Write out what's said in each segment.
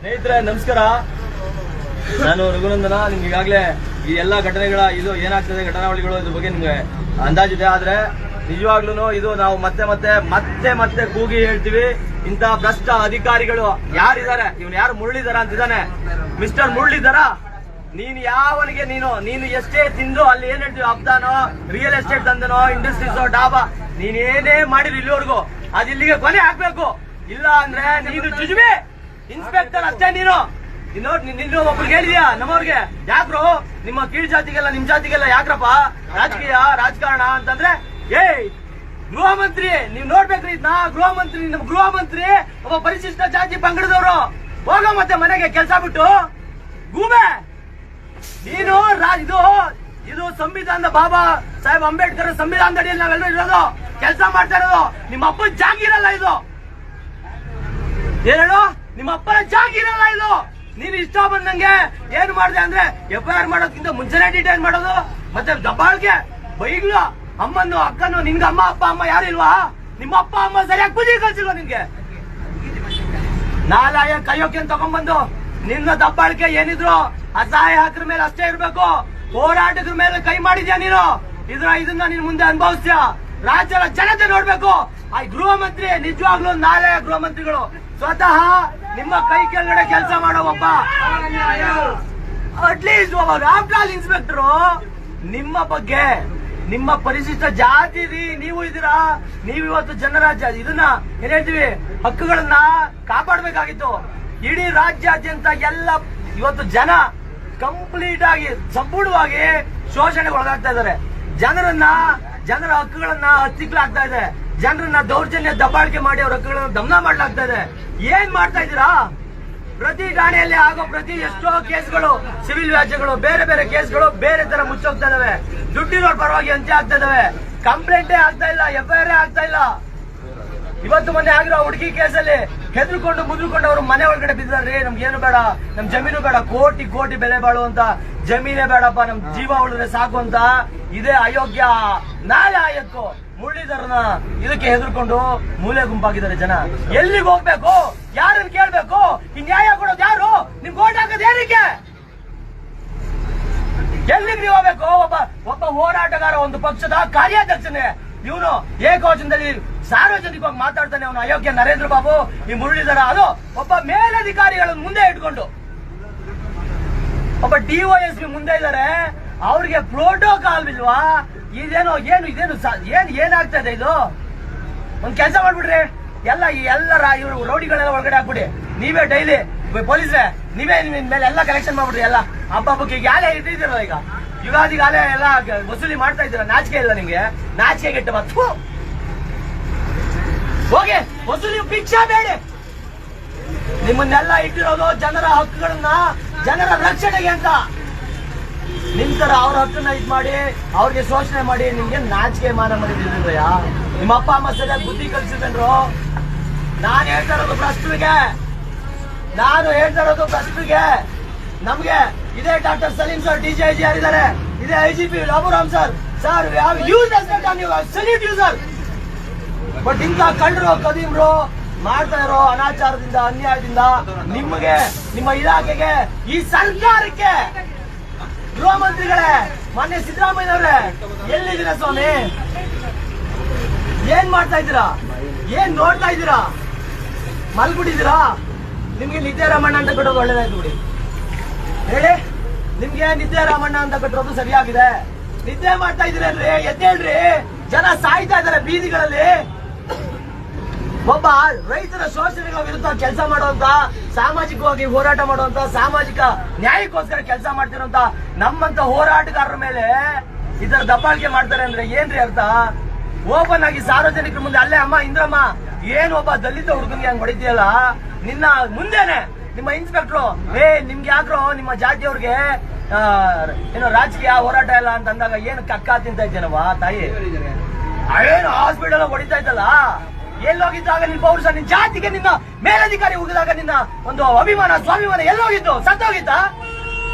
ಸ್ನೇಹಿತರೆ ನಮಸ್ಕಾರ, ನಾನು ರಘುನಂದನ. ನಿಮ್ಗೆ ಈಗಾಗಲೇ ಈ ಎಲ್ಲ ಘಟನೆಗಳ ಇದು ಏನಾಗ್ತದೆ ಘಟನಾವಳಿಗಳು ಇದ್ರ ಬಗ್ಗೆ ನಿಮ್ಗೆ ಅಂದಾಜಿದೆ. ಆದ್ರೆ ನಿಜವಾಗ್ಲೂ ಇದು ನಾವು ಮತ್ತೆ ಮತ್ತೆ ಮತ್ತೆ ಮತ್ತೆ ಕೂಗಿ ಹೇಳ್ತೀವಿ, ಇಂತ ಭ್ರಷ್ಟ ಅಧಿಕಾರಿಗಳು ಯಾರಿದ್ದಾರೆ, ಇವನು ಯಾರು ಮುರಳೀಧರ ಅಂತಿದ್ದಾನೆ, ಮಿಸ್ಟರ್ ಮುರಳೀಧರ, ನೀನು ಯಾವನಿಗೆ ನೀನು ಎಷ್ಟೇ ತಿಂದು ಅಲ್ಲಿ ಏನ್ ಹೇಳ್ತೀವಿ ಅಬ್ದಾನೋ, ರಿಯಲ್ ಎಸ್ಟೇಟ್ ತಂದನೋ, ಇಂಡಸ್ಟ್ರೀಸೋ, ಡಾಬಾ, ನೀನೇನೇ ಮಾಡಿದ್ರು ಇಲ್ಲಿವರೆಗೂ ಅದು ಇಲ್ಲಿಗೆ ಕೊನೆ ಹಾಕ್ಬೇಕು. ಇಲ್ಲ ಅಂದ್ರೆ ನೀನು ಜುಜುಬಿ ಇನ್ಸ್ಪೆಕ್ಟರ್ ಅಷ್ಟೇ. ನಿನ್ನ ಒಬ್ರಿಗೆ ಹೇಳಿದ್ಯಾ ನಮ್ಮವ್ರಿಗೆ, ಯಾಕ್ರು ನಿಮ್ಮ ಕೀಳ್ ಜಾತಿಗೆಲ್ಲ ನಿಮ್ ಜಾತಿಗೆಲ್ಲ ಯಾಕ್ರಪ್ಪ ರಾಜಕಾರಣ ಅಂತಂದ್ರೆ, ಗೃಹ ಮಂತ್ರಿ ನೀವ್ ನೋಡ್ಬೇಕ್ರಿ ಇದನ್ನ. ಗೃಹ ಮಂತ್ರಿ ಒಬ್ಬ ಪರಿಶಿಷ್ಟ ಜಾತಿ ಪಂಗಡದವರು. ಹೋಗೋ ಮತ್ತೆ ಮನೆಗೆ ಕೆಲಸ ಬಿಟ್ಟು ಗೂಬೆ ನೀನು. ಇದು ಸಂವಿಧಾನದ ಬಾಬಾ ಸಾಹೇಬ್ ಅಂಬೇಡ್ಕರ್ ಸಂವಿಧಾನದ ಅಡಿಯಲ್ಲಿ ನಾವೆಲ್ಲರೂ ಇರೋದು, ಕೆಲಸ ಮಾಡ್ತಾ ಇರೋದು. ನಿಮ್ಮ ಅಪ್ಪನ ಜಾಗೀರಲ್ಲ ಇದು, ಹೇಳು, ನಿಮ್ಮ ಅಪ್ಪನ ಜಾಗೀರಲ್ಲ ಇದು. ನೀನು ಇಷ್ಟ ಬಂದಂಗೆ ಏನ್ ಮಾಡಿದೆ ಅಂದ್ರೆ FIR ಮಾಡೋದಕ್ಕಿಂತ ಮುಂಚೆನೆ ಡಿಟೈನ್ ಮಾಡೋದು, ಮತ್ತೆ ದಬ್ಬಾಳ್ಗೆ ಬೈಗ್ಲು ಅಮ್ಮನ್ನು ಅಕ್ಕನು. ನಿನ್ಗೆ ಅಪ್ಪ ಅಮ್ಮ ಯಾರು ಇಲ್ವಾ? ನಿಮ್ಮ ಅಪ್ಪ ಅಮ್ಮ ಸರಿಯಾಗಿ ಬುದ್ಧಿ ಕಲ್ಸಿಲ್ವ ನಿನ್ಗೆ? ನಾಲಾಯ ಕೈಯೋಕೆ ತಗೊಂಡ್ಬಂದು ನಿನ್ನ ದಬ್ಬಾಳಿಕೆ ಏನಿದ್ರು ಅಸಹಾಯ ಹಾಕ್ರ ಮೇಲೆ ಅಷ್ಟೇ ಇರ್ಬೇಕು. ಹೋರಾಟದ ಮೇಲೆ ಕೈ ಮಾಡಿದ್ಯಾ ನೀನು, ಇದನ್ನ ನೀನ್ ಮುಂದೆ ಅನುಭವಿಸ್ತೀಯ. ರಾಜ್ಯದ ಜನತೆ ನೋಡ್ಬೇಕು. ಆ ಗೃಹ ಮಂತ್ರಿ ನಿಜವಾಗ್ಲೂ ನಾಳೆ ಗೃಹ ಮಂತ್ರಿಗಳು ಸ್ವತಃ ನಿಮ್ಮ ಕೈ ಕೆಳಗಡೆ ಕೆಲಸ ಮಾಡೋ ಒಬ್ಬ ಅಟ್ಲೀಸ್ಟ್ ಒಬ್ಬ ರಾಫ್ಟಾಲ್ ಇನ್ಸ್ಪೆಕ್ಟರ್ ನಿಮ್ಮ ಬಗ್ಗೆ, ನಿಮ್ಮ ಪರಿಶಿಷ್ಟ ಜಾತಿ ನೀವು ಇದೀರಾ, ನೀವು ಇವತ್ತು ಜನರ ಇದನ್ನ ಏನ್ ಹೇಳ್ತೀವಿ ಹಕ್ಕುಗಳನ್ನ ಕಾಪಾಡಬೇಕಾಗಿತ್ತು. ಇಡೀ ರಾಜ್ಯಾದ್ಯಂತ ಎಲ್ಲ ಇವತ್ತು ಜನ ಕಂಪ್ಲೀಟ್ ಆಗಿ ಸಂಪೂರ್ಣವಾಗಿ ಶೋಷಣೆಗೆ ಒಳಗಾಗ್ತಾ ಇದ್ದಾರೆ. ಜನರ ಹಕ್ಕುಗಳನ್ನ ಹತ್ತಿಕ್ಲಾಗ್ತಾ ಇದೆ. ಜನರನ್ನ ದೌರ್ಜನ್ಯ ದಬ್ಬಾಳಿಕೆ ಮಾಡಿ ಅವ್ರ ಹಕ್ಕುಗಳನ್ನ ದಮನ ಮಾಡ್ಲಾಗ್ತಾ ಇದೆ. ಏನ್ ಮಾಡ್ತಾ ಇದ್ದೀರಾ? ಪ್ರತಿ ಠಾಣೆಯಲ್ಲಿ ಆಗೋ ಎಷ್ಟೋ ಕೇಸ್ಗಳು, ಸಿವಿಲ್ ವ್ಯಾಜ್ಯಗಳು, ಬೇರೆ ಬೇರೆ ಕೇಸ್ಗಳು ಬೇರೆ ತರ ಮುಚ್ಚೋಗ್ತಾ ಇದಾವೆ. ದುಡ್ಡಿನವ್ರ ಪರವಾಗಿ ಅಂತ್ಯ ಆಗ್ತಾ ಇದಾವೆ. ಕಂಪ್ಲೇಂಟೇ ಆಗ್ತಾ ಇಲ್ಲ, FIR ಆಗ್ತಾ ಇಲ್ಲ. ಇವತ್ತು ಮೊನ್ನೆ ಆಗಿರೋ ಹುಡುಗಿ ಕೇಸಲ್ಲಿ ಹೆದರ್ಕೊಂಡು ಮುದ್ರಕೊಂಡು ಅವರು ಮನೆ ಒಳಗಡೆ ಬಿದ್ದಾರ್ರಿ. ನಮ್ಗೆ ಏನು ಬೇಡ, ನಮ್ ಜಮೀನು ಬೇಡ, ಕೋಟಿ ಬೆಲೆ ಬಾಳುವಂತ ಜಮೀನೇ ಬೇಡಪ್ಪ, ನಮ್ ಜೀವ ಉಳಿದ್ರೆ ಸಾಕು ಅಂತ ಇದೇ ಅಯೋಗ್ಯ ನ್ಯಾಯಾಲಯಕ್ಕೂ ಮುರಳೀಧರನ ಇದಕ್ಕೆ ಹೆದರ್ಕೊಂಡು ಮೂಲೆ ಗುಂಪಾಗಿದ್ದಾರೆ ಜನ. ಎಲ್ಲಿಗೆ ಹೋಗ್ಬೇಕು? ಯಾರನ್ನ ಕೇಳ್ಬೇಕು? ಈ ನ್ಯಾಯ ಕೊಡೋದು ಯಾರು? ನಿಮ್ ಓಟ್ ಹಾಕೋದು ಯಾರಿಗೆ? ಎಲ್ಲಿಗೆ ನೀವು ಹೋಗ್ಬೇಕು? ಒಬ್ಬ ಹೋರಾಟಗಾರ, ಒಂದು ಪಕ್ಷದ ಕಾರ್ಯಾಧ್ಯಕ್ಷನೇ ಇವನು ಏಕವಚನದಲ್ಲಿ ಸಾರ್ವಜನಿಕವಾಗಿ ಮಾತಾಡ್ತಾನೆ. ಅವನು ಅಯೋಗ್ಯ ನರೇಂದ್ರ ಬಾಬು, ಈ ಮುರಳೀಧರ. ಅದು ಒಬ್ಬ ಮೇಲಧಿಕಾರಿಗಳನ್ನು ಮುಂದೆ ಇಟ್ಕೊಂಡು ಒಬ್ಬ DOSP ಮುಂದೆ ಇದ್ದಾರೆ. ಅವ್ರಿಗೆ ಪ್ರೋಟೋಕಾಲ್ ಇಲ್ವಾ? ಇದೇನು ಏನಾಗ್ತಾ ಇದೆ ಇದು? ಒಂದ್ ಕೆಲಸ ಮಾಡ್ಬಿಡ್ರಿ, ಎಲ್ಲರ ಇವರು ರೌಡಿಗಳೆಲ್ಲ ಒಳಗಡೆ ಹಾಕ್ಬಿಡಿ. ನೀವೇ ಡೈಲಿ ಪೊಲೀಸ್ರೆ ನೀವೇ ನಿಮ್ ಮೇಲೆ ಎಲ್ಲ ಕಲೆಕ್ಷನ್ ಮಾಡ್ಬಿಡ್ರಿ. ಎಲ್ಲ ಹಬ್ಬಕ್ಕೆ ಯಾರೇ ಇಟ್ಟಿದ್ದೀರಲ್ಲ, ಈಗ ಯುಗಾದಿಗಾಲೇ ಎಲ್ಲ ವಸೂಲಿ ಮಾಡ್ತಾ ಇದ್ದೀರ. ನಾಚಿಕೆ ಇಲ್ಲ ನಿಮ್ಗೆ? ನಾಚಿಕೆ ಗೆಟ್ಟ ಬತ್ತು ಹೋಗಿ ವಸೂಲಿ ಭಿಕ್ಷಾ ಬೇಡಿ. ನಿಮ್ಮನ್ನೆಲ್ಲ ಇಟ್ಟಿರೋದು ಜನರ ಹಕ್ಕುಗಳನ್ನ, ಜನರ ರಕ್ಷಣೆಗೆ ಅಂತ. ನಿಂತರ ಅವ್ರ ಹಕ್ಕನ್ನ ಇದ್ ಮಾಡಿ ಅವ್ರಿಗೆ ಶೋಷಣೆ ಮಾಡಿ ನಿಮ್ಗೆ ನಾಚಿಕೆ ಮಾನ ಮಾಡಿದ್ರಯ್ಯ. ನಿಮ್ಮ ಅಪ್ಪ ಅಮ್ಮ ಸರಿಯಾಗಿ ಬುದ್ಧಿ ಕಲಿಸಿದ್ರು. ನಾನು ಹೇಳ್ತಾ ಇರೋದು ಭ್ರಷ್ಟರಿಗೆ. ನಮ್ಗೆ ಇದೇ ಡಾಕ್ಟರ್ ಸಲೀಂ ಸರ್, DGIG ಯಾರಿದ್ದಾರೆ, ಇದೇ IGP Baburam sir, salute you sir. But ಇಂಥ ಕಳ್ಳರು ಕದೀಮ್ರು ಮಾಡ್ತಾ ಇರೋ ಅನಾಚಾರದಿಂದ, ಅನ್ಯಾಯದಿಂದ ನಿಮಗೆ, ನಿಮ್ಮ ಇಲಾಖೆಗೆ, ಈ ಸರ್ಕಾರಕ್ಕೆ, ಗೃಹ ಮಂತ್ರಿಗಳೇ, ಮಾನ್ಯ ಸಿದ್ದರಾಮಯ್ಯನವ್ರೆ, ಎಲ್ಲಿದ್ದೀರಾ ಸ್ವಾಮಿ? ಏನ್ ಮಾಡ್ತಾ ಇದ್ದೀರಾ? ಏನ್ ನೋಡ್ತಾ ಇದ್ದೀರಾ? ಮಲ್ಬಿಟ್ಟಿದ್ದೀರಾ? ನಿಮ್ಗೆ ನಿದ್ದೆ ರಾಮಣ್ಣ ಅಂತ ಕಟ್ಟೋದು ಒಳ್ಳೇದಾಯ್ತು ಬಿಡಿ. ಹೇಳಿ, ನಿಮ್ಗೆ ನಿದ್ದೆ ರಾಮಣ್ಣ ಅಂತ ಕಟ್ಟೋದು ಸರಿಯಾಗಿದೆ. ನಿದ್ದೆ ಮಾಡ್ತಾ ಇದ್ದೀರಲ್ರಿ, ಎದ್ದೇಳ್ರಿ. ಜನ ಸಾಯ್ತಾ ಇದಾರೆ ಬೀದಿಗಳಲ್ಲಿ. ಒಬ್ಬ ರೈತರ ಶೋಷಣೆಗಳ ವಿರುದ್ಧ ಕೆಲಸ ಮಾಡುವಂತ, ಸಾಮಾಜಿಕವಾಗಿ ಹೋರಾಟ ಮಾಡುವಂತ, ಸಾಮಾಜಿಕ ನ್ಯಾಯಕ್ಕೋಸ್ಕರ ಕೆಲಸ ಮಾಡ್ತಿರುವಂತ ನಮ್ಮಂತ ಹೋರಾಟಗಾರರ ಮೇಲೆ ಇದರ ದಬ್ಬಾಳಿಕೆ ಮಾಡ್ತಾರೆ ಅಂದ್ರೆ ಏನ್ರಿ ಅರ್ಥ? ಓಪನ್ ಆಗಿ ಸಾರ್ವಜನಿಕರ ಮುಂದೆ, ಅಲ್ಲೇ ಅಮ್ಮ ಇಂದ್ರಮ್ಮ, ಏನ್ ಒಬ್ಬ ದಲಿತ ಹುಡುಗನಿಗೆ ಹಂಗ್ ಹೊಡಿತೀಯಲ್ಲ, ನಿನ್ನ ಮುಂದೆನೆ ನಿಮ್ಮ ಇನ್ಸ್ಪೆಕ್ಟ್ರು, ನಿಮ್ಗೆ ಯಾಕ್ರೋ ನಿಮ್ಮ ಜಾತಿಯವ್ರಿಗೆ ಏನೋ ರಾಜಕೀಯ ಹೋರಾಟ ಎಲ್ಲ ಅಂತ ಅಂದಾಗ ಏನು ಕಕ್ಕ ತಿಂತ ಇದ್ದೇನವಾ ತಾಯಿ? ಏನು ಹಾಸ್ಪಿಟಲ್ ಹೊಡಿತಾ ಇದ್ದಲ್ಲ, ಎಲ್ಲೋಗಿದ್ದಾಗ ನಿನ್ ಪೌರುಷ, ನಿನ್ ಜಾತಿಗೆ ನಿನ್ನ ಮೇಲಧಿಕಾರಿ ಹುಡುಗಿದಾಗ ನಿನ್ನ ಒಂದು ಅಭಿಮಾನ, ಸ್ವಾಭಿಮಾನ ಎಲ್ಲೋಗಿತ್ತು? ಸತ್ತೋಗಿತ್ತ?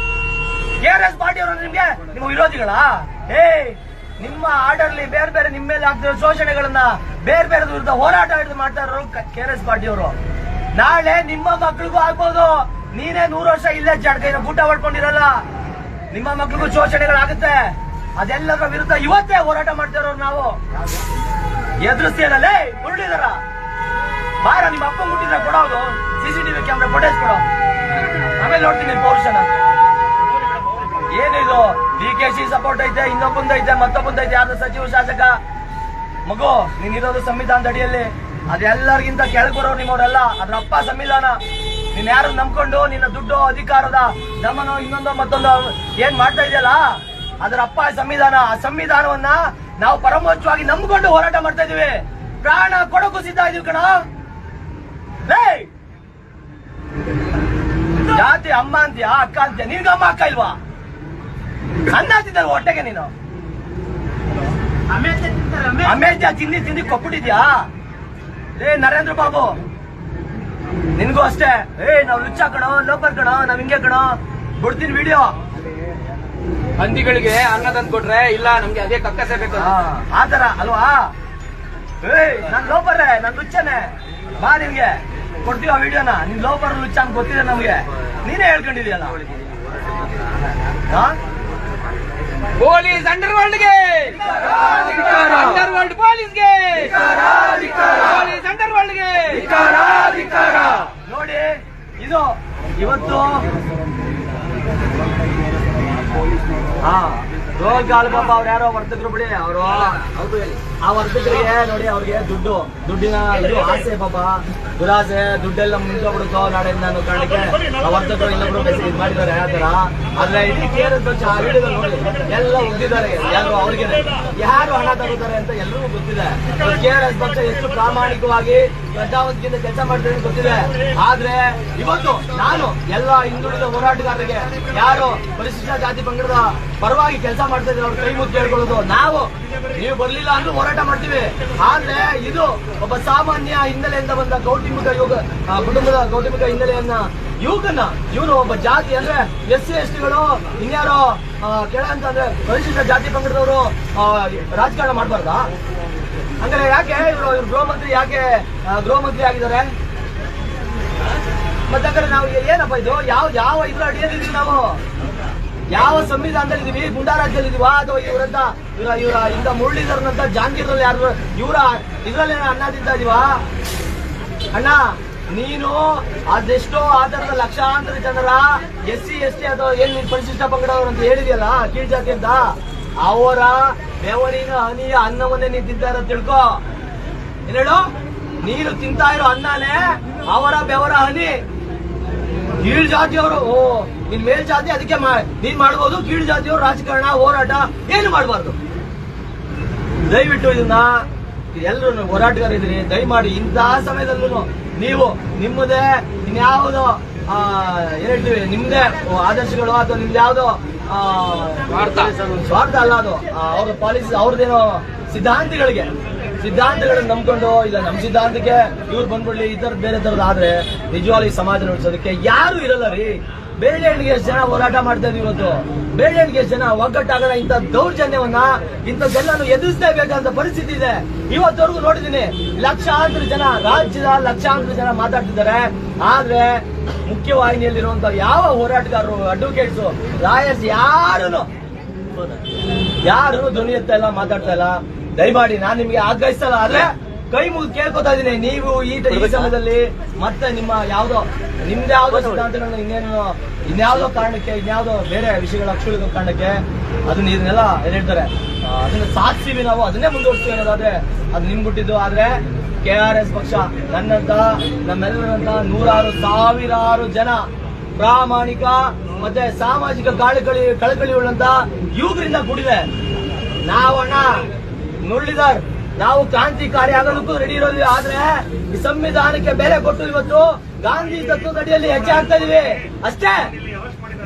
KRS ಪಾರ್ಟಿ ಅವರು ನಿಮ್ಗೆ ನಿಮ್ಮ ವಿರೋಧಿಗಳ? ನಿಮ್ಮ ಆರ್ಡರ್ಲಿ ಬೇರೆ ಬೇರೆ ನಿಮ್ಮ ಮೇಲೆ ಆಗ್ತಿರೋ ಶೋಷಣೆಗಳನ್ನ ಬೇರೆ ಬೇರೆ ವಿರುದ್ಧ ಹೋರಾಟ ಮಾಡ್ತಾ ಇರೋರು KRS ಪಾರ್ಟಿ ಅವರು. ನಾಳೆ ನಿಮ್ಮ ಮಕ್ಳಿಗೂ ಆಗ್ಬೋದು. ನೀನೇ 100 ವರ್ಷ ಇಲ್ಲೇ ಜಡ್ಕೈನ ಊಟ ಹೊಡ್ಕೊಂಡಿರಲ್ಲ, ನಿಮ್ಮ ಮಕ್ಳಿಗೂ ಶೋಷಣೆಗಳಾಗುತ್ತೆ. ಅದೆಲ್ಲರ ವಿರುದ್ಧ ಇವತ್ತೇ ಹೋರಾಟ ಮಾಡ್ತಿರೋರು ನಾವು. ಎದುರಿಸ್ತೀರಲ್ಲೇ ಉರುಳಿದಾರ ಬಾರ, ನಿಮ್ಮ ಅಪ್ಪ ಮುಟ್ಟಿದ್ರೆ ಕೊಡೋದು CCTV ಕ್ಯಾಮ್ರಾ ಫುಟೇಜ್ ಕೊಡೋ, ಆಮೇಲೆ ನೋಡ್ತೀನಿ ಪೌರುಷನ. ಏನಿದು DKC ಸಪೋರ್ಟ್ ಐತೆ, ಇನ್ನೊಬ್ಬಂದೈತೆ, ಮತ್ತೊಬ್ಬಂದೈತೆ, ಯಾರು ಸಚಿವ ಶಾಸಕ ಮಗು. ನೀನಿರೋದು ಸಂವಿಧಾನದ ಅಡಿಯಲ್ಲಿ, ಅದೆಲ್ಲರಿಗಿಂತ ಕೆಳಗೆ ನಿಮ್ಮವರೆಲ್ಲ. ಅದ್ರ ಅಪ್ಪ ಸಂವಿಧಾನ. ನೀನ್ ಯಾರು ನಂಬ್ಕೊಂಡು ನಿನ್ನ ದುಡ್ಡು, ಅಧಿಕಾರದ ದಮನ, ಇನ್ನೊಂದು ಮತ್ತೊಂದು ಏನ್ ಮಾಡ್ತಾ ಇದೆಯಲ್ಲ, ಅದರ ಅಪ್ಪ ಸಂವಿಧಾನ. ಆ ಸಂವಿಧಾನವನ್ನ ನಾವು ಪರಮೋಚ್ಚವಾಗಿ ನಂಬಿಕೊಂಡು ಹೋರಾಟ ಮಾಡ್ತಾ ಇದೀವಿ. ಪ್ರಾಣ ಕೊಡೋಕು ಸಿದ್ಧ ಇದೀವಿ ಕಣ. ಜಾತಿ ಅಮ್ಮ ಅಂತೀಯ, ಅಕ್ಕ ಅಂತೀಯ. ನಿನ್ಗ ಅಮ್ಮ ಅಕ್ಕ ಇಲ್ವಾ? ಅನ್ನ ತಿಂತಾರೆ ಹೊಟ್ಟೆಗೆ ನೀನು. ಅಮೇಜ ತಿಂದಿ ಕೊಟ್ಬಿಟ್ಟಿದ್ಯಾ? ನರೇಂದ್ರ ಬಾಬು ನಿನ್ಗೂ ಅಷ್ಟೇ. ನಾವ್ ಲುಚ್ಚ ಕಣೋ, ಲೋಪರ್ ಕಣೋ, ನಾವ್ ಹಿಂಗೆ ಕಣೋ, ಬಿಡ್ತೀನಿ ವಿಡಿಯೋ. ಹಂದಿಗಳಿಗೆ ಅನ್ನ ತಂದು ಕೊಟ್ರೆ ಇಲ್ಲ ನಮ್ಗೆ ಅದೇ ಕಕ್ಕಸೆ ಬೇಕು, ಆತರ ಅಲ್ವಾ? ನಾನ್ ಲೋಪರ್ರೆ, ನಾನ್ ಲುಚ್ಚನೆ. ಬಾ ನಿನ್ಗೆ ಕೊಡ್ತೀವ ವಿಡಿಯೋನ. ನಿನ್ ಲೋಪರ್ ಲುಚ್ಚ ಅಂತ ಗೊತ್ತಿದೆ ನಮ್ಗೆ, ನೀನೇ ಹೇಳ್ಕೊಂಡಿದ್ಯಲ್ಲ. ಪೊಲೀಸ್ ಅಂಡರ್ವರ್ಲ್ಡ್ಗೆ, ಅಂಡರ್ವರ್ಲ್ಡ್ ಪೊಲೀಸ್ಗೆ, ಪೊಲೀಸ್ ಅಂಡರ್ವರ್ಲ್ಡ್ಗೆ ನೋಡಿ. ಇದು ಇವತ್ತು ರೋಗಾಳು ಬಾಬಾ ಅವ್ರು ಯಾರೋ ವರ್ತಕರು ಬಿಡಿ, ಅವರು ಆ ವರ್ತಕರಿಗೆ ನೋಡಿ, ಅವ್ರಿಗೆ ದುಡ್ಡಿನ ಇದು ಆಸೆ ಬಾಬಾ, ದುರಾಸೆ, ದುಡ್ಡೆಲ್ಲ ಮುಂದೋಗ್ಬಿಡುತ್ತೋ ನಾಳೆ ನಾನು ಕಾರಣಕ್ಕೆ ಆ ವರ್ತಕರು ಇನ್ನೊಬ್ರು ಇದು ಮಾಡಿದ್ದಾರೆ ಆ ತರ. ಆದ್ರೆ ಇಡೀ ಕೇರಳ ಪಕ್ಷ ಆ ವಿಡಿಯೋದಲ್ಲಿ ನೋಡಿ ಎಲ್ಲ ಉಗ್ದಿದ್ದಾರೆ. ಯಾರು ಅವ್ರಿಗೆ ಯಾರು ಹಣ ತಗೋತಾರೆ ಅಂತ ಎಲ್ರಿಗೂ ಗೊತ್ತಿದೆ. KRS ಪಕ್ಷ ಎಷ್ಟು ಪ್ರಾಮಾಣಿಕವಾಗಿ ಪ್ರಜಾವಂತಿಕೆಯಿಂದ ಕೆಲಸ ಮಾಡ್ತಾರೆ ಅಂತ ಗೊತ್ತಿದೆ. ಆದ್ರೆ ಇವತ್ತು ನಾನು ಎಲ್ಲ ಹಿಂದುಳಿದ ಹೋರಾಟಗಾರರಿಗೆ, ಯಾರು ಪರಿಶಿಷ್ಟ ಜಾತಿ ಪಂಗಡದ ಪರವಾಗಿ ಕೆಲಸ ಮಾಡ್ತಾ ಇದ್ರೆ ಅವ್ರ ಕೈ ಮುದ್ದು ಹೇಳ್ಕೊಳ್ಳೋದು, ನಾವು ನೀವು ಬರ್ಲಿಲ್ಲ ಅಂದ್ರೂ ಹೋರಾಟ ಮಾಡ್ತೀವಿ. ಆದ್ರೆ ಇದು ಒಬ್ಬ ಸಾಮಾನ್ಯ ಹಿನ್ನೆಲೆಯಿಂದ ಬಂದ ಕುಟುಂಬದ ಕೌಟುಂಬಿಕ ಹಿನ್ನೆಲೆಯನ್ನ ಇವನು ಒಬ್ಬ ಜಾತಿ ಅಂದ್ರೆ SC STಗಳು ಇನ್ಯಾರೋ ಕೆಳ ಅಂತಂದ್ರೆ ಪರಿಶಿಷ್ಟ ಜಾತಿ ಪಂಗಡದವರು ರಾಜಕಾರಣ ಮಾಡ್ಬಾರ್ದಾ? ಹಂಗಾರೆ ಯಾಕೆ ಇವರು ಗೃಹ ಮಂತ್ರಿ, ಯಾಕೆ ಗೃಹ ಮಂತ್ರಿ ಆಗಿದ್ದಾರೆ? ಮತ್ತೆ ನಾವು ಏನಪ್ಪ ಇದು ಯಾವ ಇದ್ರ ಅಡಿಯಲ್ಲಿದ್ದೀವಿ ನಾವು? ಯಾವ ಸಂವಿಧಾನದಲ್ಲಿ ಇದೀವಿ? ಗುಂಡಾರಾಜ್ಯದಲ್ಲಿ ಇದೀವಾ? ಅಥವಾ ಇವರಂತ ಇವರ ಇಂದ ಮುರಳೀಧರನಂತ ಜಾಂಗೀರಲ್ಲಿ ಯಾರು ಇವರ ಇದ್ರಲ್ಲಿ ಅನ್ನ ತಿಂತ ಇದೀವಾ? ಅಣ್ಣ, ನೀನು ಅದೆಷ್ಟೋ ಆಧಾರದ ಲಕ್ಷಾಂತರ ಜನರ SC ST ಅಥವಾ ಏನ್ ಪರಿಶಿಷ್ಟ ಪಂಗಡವರು ಅಂತ ಹೇಳಿದೆಯಲ್ಲ, ಕೀಳ್ ಜಾತಿ ಅಂತ, ಅವರ ಬೆವರಿನ ಹನಿಯ ಅನ್ನವನ್ನೇ ನೀನು ತಿಂತಾ ಇರೋ ತಿಳ್ಕೊ. ಏನ್ ಹೇಳು? ನೀನು ತಿಂತಾ ಇರೋ ಅನ್ನನೇ ಅವರ ಬೆವರ ಹನಿ. ಕೀಳ್ ಜಾತಿಯವರು ನಿನ್ ಮೇಲ್ ಜಾತಿ, ಅದಕ್ಕೆ ನೀನ್ ಮಾಡ್ಬೋದು. ಕೀಳ್ ಜಾತಿಯವರು ರಾಜಕಾರಣ, ಹೋರಾಟ ಏನು ಮಾಡಬಾರ್ದು. ದಯವಿಟ್ಟು ಇದನ್ನ ಎಲ್ಲರೂ ಹೋರಾಟಗಾರಿದ್ದೀರಿ, ದಯಮಾಡಿ ಇಂತಹ ಸಮಯದಲ್ಲೂ ನೀವು ನಿಮ್ಮದೇ ಇನ್ಯಾವುದೋ ಹೇಳ್ತೀವಿ ನಿಮ್ದೇ ಆದರ್ಶಗಳು ಅಥವಾ ನಿಮ್ದು ಯಾವ್ದೋ ಸ್ವಾರ್ಥ ಅಲ್ಲ, ಅದು ಅವ್ರ ಪಾಲಿಸಿ ಅವ್ರದ್ದೇನೋ ಸಿದ್ಧಾಂತಗಳನ್ನ ನಂಬ್ಕೊಂಡು ಇಲ್ಲ ನಮ್ಮ ಸಿದ್ಧಾಂತಕ್ಕೆ ಇವ್ರು ಬಂದ್ಬಿಡ್ಲಿ ಈ ತರದ್ ಬೇರೆ ತರದ್ ಆದ್ರೆ ನಿಜವಾಗ್ಲೂ ಈ ಸಮಾಜ ನಡೆಸೋದಕ್ಕೆ ಯಾರು ಇರಲ್ಲ ರೀ. ಬೇಳೆಹಣ್ಣಿಗೆ ಎಷ್ಟು ಜನ ಹೋರಾಟ ಮಾಡ್ತಾ ಇದೀವಿ ಇವತ್ತು. ಬೇಳೆಹಣ್ಣಿಗೆ ಎಷ್ಟು ಜನ ಒಗ್ಗಟ್ಟಾಗಲ್ಲ. ಇಂಥ ದೌರ್ಜನ್ಯವನ್ನ ಇಂಥದ್ದೆಲ್ಲಾನು ಎದುರಿಸಲೇಬೇಕಾದ ಪರಿಸ್ಥಿತಿ ಇದೆ. ಇವತ್ತವರೆಗೂ ನೋಡಿದೀನಿ ಲಕ್ಷಾಂತರ ಜನ, ರಾಜ್ಯದ ಲಕ್ಷಾಂತರ ಜನ ಮಾತಾಡ್ತಿದ್ದಾರೆ. ಆದ್ರೆ ಮುಖ್ಯವಾಹಿನಿಯಲ್ಲಿರುವಂತ ಯಾವ ಹೋರಾಟಗಾರರು, ಅಡ್ವೊಕೇಟ್ಸ್, ಲಾಯರ್ಸ್ ಯಾರು ಧ್ವನಿ ಎತ್ತಾ ಇಲ್ಲ, ಮಾತಾಡ್ತಾ ಇಲ್ಲ. ದಯಮಾಡಿ ನಾನು ನಿಮ್ಗೆ ಆಗ್ರಹಿಸಲ್ಲ, ಆದ್ರೆ ಕೈ ಮುಗಿದು ಕೇಳ್ಕೊತಾ ಇದೀನಿ. ನೀವು ಈ ಸಮಯದಲ್ಲಿ ಮತ್ತೆ ನಿಮ್ಮ ನಿಮ್ದು ಯಾವ್ದೋ ಸಿದ್ಧಾಂತಗಳನ್ನ ಇನ್ಯಾವುದೋ ಕಾರಣಕ್ಕೆ, ಇನ್ಯಾವುದೋ ಬೇರೆ ವಿಷಯಗಳ ಅಕ್ಷುಳಿದ ಕಾರಣಕ್ಕೆ ಅದನ್ನ ಇದನ್ನೆಲ್ಲ ಹೇಳ್ತಾರೆ, ಅದನ್ನ ಸಾಧಿಸ್ತೀವಿ ನಾವು, ಅದನ್ನೇ ಮುಂದುವರಿಸ್ತೀವಿ ಅನ್ನೋದಾದ್ರೆ ಅದು ನಿಮ್ ಬಿಟ್ಟಿದ್ದು. ಆದ್ರೆ KRS ಪಕ್ಷ ನನ್ನಂತ, ನಮ್ಮೆಲ್ಲರಂತ ನೂರಾರು ಸಾವಿರಾರು ಜನ ಪ್ರಾಮಾಣಿಕ ಮತ್ತೆ ಸಾಮಾಜಿಕ ಕಳಕಳಿ ಉಳ್ಳಂತ ಯುವಕರಿಂದ ಕೂಡಿದೆ. ನಾವಣ್ಣ ಮುರಳೀಧರ್, ನಾವು ಕ್ರಾಂತಿಕಾರಿ ಆಗೋದಕ್ಕೂ ರೆಡಿ ಇರೋದ್ವಿ. ಆದ್ರೆ ಈ ಸಂವಿಧಾನಕ್ಕೆ ಬೆಲೆ ಕೊಟ್ಟು ಇವತ್ತು ಗಾಂಧಿ ತತ್ವದ ಅಡಿಯಲ್ಲಿ ಹೆಜ್ಜೆ ಹಾಕ್ತಾ ಇದೀವಿ ಅಷ್ಟೇ.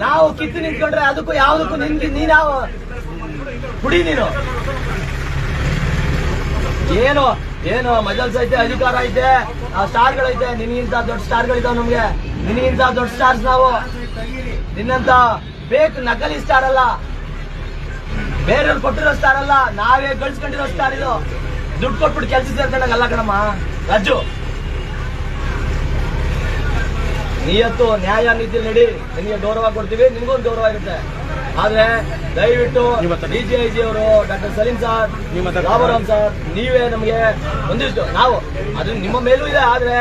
ನಾವು ಕಿತ್ತು ನಿಂತ್ಕೊಂಡ್ರೆ ಅದಕ್ಕೂ ಯಾವುದಕ್ಕೂ ನೀನಾವು ಕುಡಿ. ನೀನು ಏನು ಮಜಲ್ಸ್ ಐತೆ, ಅಧಿಕಾರ ಐತೆ, ಸ್ಟಾರ್ಗಳೈತೆ. ನಿನಗಿಂತ ದೊಡ್ಡ ಸ್ಟಾರ್ಗಳಿದಾವ್ ನಮ್ಗೆ. ನಿನಗಿಂತ ದೊಡ್ಡ ಸ್ಟಾರ್ಸ್ ನಾವು. ನಿನ್ನಂತ ಬೇಕ್ ನಕಲಿ ಸ್ಟಾರ್ ಅಲ್ಲ, ಬೇರೆಯವ್ರು ಕೊಟ್ಟಿರೋ ಸ್ಟಾರ್ ಅಲ್ಲ, ನಾವೇ ಗಳಿಸ್ಕೊಂಡಿರೋ ಸ್ಟಾರ್. ಇದು ದುಡ್ಡು ಕೊಟ್ಬಿಟ್ಟು ಕೆಲಸ ಸೇರ್ಕೊಂಡಾಗ ಅಲ್ಲ ಕಣಮ್ಮ ರಾಜು. ನಿಯತ್ತು ನ್ಯಾಯ ನೀತಿಯಲ್ಲಿ ನಡಿ, ನಿಮಗೆ ಗೌರವ ಕೊಡ್ತೀವಿ, ನಿಮ್ಗೊಂದು ಗೌರವ ಇರುತ್ತೆ. ಆದ್ರೆ ದಯವಿಟ್ಟು ಡಿಜಿಐಜಿ ಅವರು, ಡಾಕ್ಟರ್ ಸಲೀಂ ಸರ್, ರಾಮರಾಮ್ ಸರ್, ನೀವೇ ನಮಗೆ ಒಂದಿಷ್ಟು, ನಾವು ಅದು ನಿಮ್ಮ ಮೇಲೂ ಇದೆ, ಆದ್ರೆ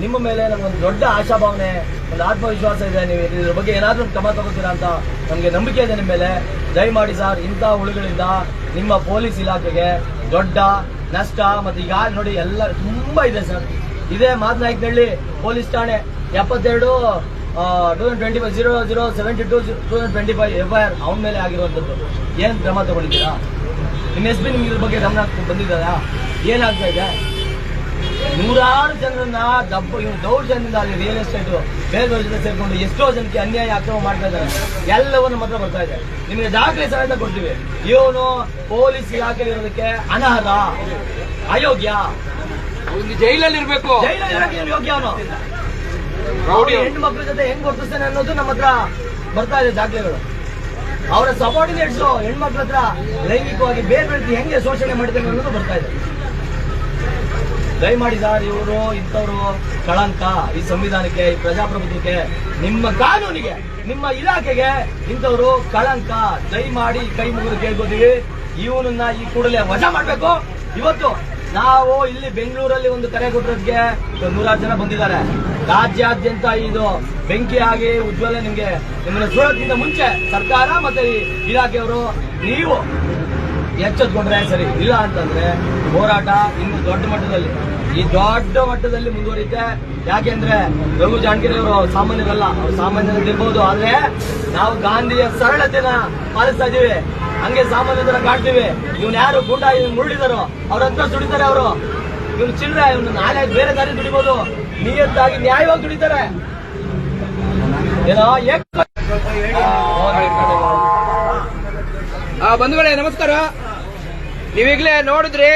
ನಿಮ್ಮ ಮೇಲೆ ನಮ್ಗೊಂದು ದೊಡ್ಡ ಆಶಾಭಾವನೆ, ಒಂದು ಆತ್ಮವಿಶ್ವಾಸ ಇದೆ. ನೀವು ಇದ್ರ ಬಗ್ಗೆ ಏನಾದ್ರೂ ಕ್ರಮ ತಗೋತೀರಾ ಅಂತ ನಮಗೆ ನಂಬಿಕೆ ಇದೆ ನಿಮ್ಮ ಮೇಲೆ. ದಯಮಾಡಿ ಸರ್, ಇಂಥ ಹುಳುಗಳಿಂದ ನಿಮ್ಮ ಪೊಲೀಸ್ ಇಲಾಖೆಗೆ ದೊಡ್ಡ ನಷ್ಟ. ಮತ್ತೆ ಈಗ ನೋಡಿ ಎಲ್ಲ ತುಂಬಾ ಇದೆ ಸರ್. ಇದೇ ಮಾದನಾಯಕನಹಳ್ಳಿ ಪೊಲೀಸ್ ಠಾಣೆ 72 2025 0072 2025 FIR ಅವನ ಮೇಲೆ ಆಗಿರುವಂತದ್ದು. ಏನ್ ಕ್ರಮ ತಗೊಂಡಿದ್ದೀರಾ? ನಿಮ್ಮ ಎಸ್ ಪಿ ನಿಮ್ಗೆ ಇದ್ರ ಬಗ್ಗೆ ಗಮನ ಬಂದಿದ್ದಾರಾ? ಏನಾಗ್ತಾ ಇದೆ? ನೂರಾರು ಜನರನ್ನ ದೌರ್ಜನ್ಯದಿಂದ ಅಲ್ಲಿ ರಿಯಲ್ ಎಸ್ಟೇಟ್ ಬೇರೆಯವ್ರ ಜೊತೆ ಸೇರ್ಕೊಂಡು ಎಷ್ಟೋ ಜನಕ್ಕೆ ಅನ್ಯಾಯ ಅಕ್ರಮ ಮಾಡ್ತಾ ಇದ್ದಾರೆ. ಎಲ್ಲವೂ ನಮ್ಮ ಹತ್ರ ಬರ್ತಾ ಇದೆ. ನಿಮಗೆ ದಾಖಲೆ ಸಮೇತ ಕೊಡ್ತೀವಿ. ಇವನು ಪೊಲೀಸ್ ಇಲಾಖೆ ಇರೋದಕ್ಕೆ ಅನರ್ಹ, ಅಯೋಗ್ಯ, ಜೈಲಲ್ಲಿ ಇರ್ಬೇಕು. ಜೈಲಲ್ಲಿ ಯೋಗ್ಯ. ಅವನು ಹೆಣ್ಣು ಮಕ್ಕಳ ಜೊತೆ ಹೆಂಗ್ ವರ್ತಿಸ್ತಾನೆ ಅನ್ನೋದು ನಮ್ಮ ಹತ್ರ ಬರ್ತಾ ಇದೆ ದಾಖಲೆಗಳು. ಅವರ ಸಬಾರ್ಡಿನೇಟ್ಸ್ ಹೆಣ್ಮಕ್ಳ ಹತ್ರ ಲೈಂಗಿಕವಾಗಿ ಬೇರೆ ಬೇರೆ ಹೆಂಗೆ ಶೋಷಣೆ ಮಾಡಿದ್ದಾನೆ ಅನ್ನೋದು ಬರ್ತಾ ಇದೆ. ದಯಮಾಡಿ ಸರ್, ಇವರು ಇಂಥವ್ರು ಕಳಂಕ ಈ ಸಂವಿಧಾನಕ್ಕೆ, ಈ ಪ್ರಜಾಪ್ರಭುತ್ವಕ್ಕೆ, ನಿಮ್ಮ ಕಾನೂನಿಗೆ, ನಿಮ್ಮ ಇಲಾಖೆಗೆ ಇಂಥವ್ರು ಕಳಂಕ. ದಯಮಾಡಿ ಕೈ ಮುಗಿದು ಕೇಳ್ಕೊತೀವಿ, ಇವನನ್ನ ಈ ಕೂಡಲೇ ವಜಾ ಮಾಡಬೇಕು. ಇವತ್ತು ನಾವು ಇಲ್ಲಿ ಬೆಂಗಳೂರಲ್ಲಿ ಒಂದು ಕರೆ ಕೊಟ್ಟಿರೋದಕ್ಕೆ 100 ಜನ ಬಂದಿದ್ದಾರೆ. ರಾಜ್ಯಾದ್ಯಂತ ಇದು ಬೆಂಕಿ ಆಗಿ ಉಜ್ವಲ. ನಿಮ್ಮನ್ನ ಸುಡೋದಕ್ಕಿಂತ ಮುಂಚೆ ಸರ್ಕಾರ ಮತ್ತೆ ಈ ಇಲಾಖೆಯವರು ನೀವು ಎಚ್ಚೆತ್ಕೊಂಡ್ರೆ ಸರಿ. ಇಲ್ಲ ಅಂತಂದ್ರೆ ಹೋರಾಟ ಇನ್ನು ದೊಡ್ಡ ಮಟ್ಟದಲ್ಲಿ ಮುಂದುವರಿಯುತ್ತೆ. ಯಾಕೆಂದ್ರೆ ರಘು ಜಾಣಗೆರೆ ಅವರು ಸಾಮಾನ್ಯರಲ್ಲ, ಅವ್ರು ಸಾಮಾನ್ಯರಿರ್ಬೋದು, ಆದ್ರೆ ನಾವು ಗಾಂಧಿಯ ಸರಳತೆನ ಪಾಲಿಸ್ತಾ ಇದೀವಿ. ಹಂಗೆ ಸಾಮಾನ್ಯರ ಕಾಡ್ತೀವಿ. ಇವ್ನು ಯಾರು ಗೂಂಡ ಮುರುಳಿದಾರೋ ಅವ್ರ ಹತ್ರ ದುಡಿತಾರೆ. ಅವರು ಇವ್ನು ಚಿಲ್ಲರೆ, ಇವ್ನು ನಾಳೆ ಬೇರೆ ದಾರಿ ದುಡಿಬಹುದು. ನಿಯತ್ತಾಗಿ ನ್ಯಾಯವಾಗಿ ದುಡಿತಾರೆ. ಏನೋ ಬಂಧುಗಳೇ ನಮಸ್ಕಾರ. ನೀವೀಗಲೇ ನೋಡಿದ್ರಿ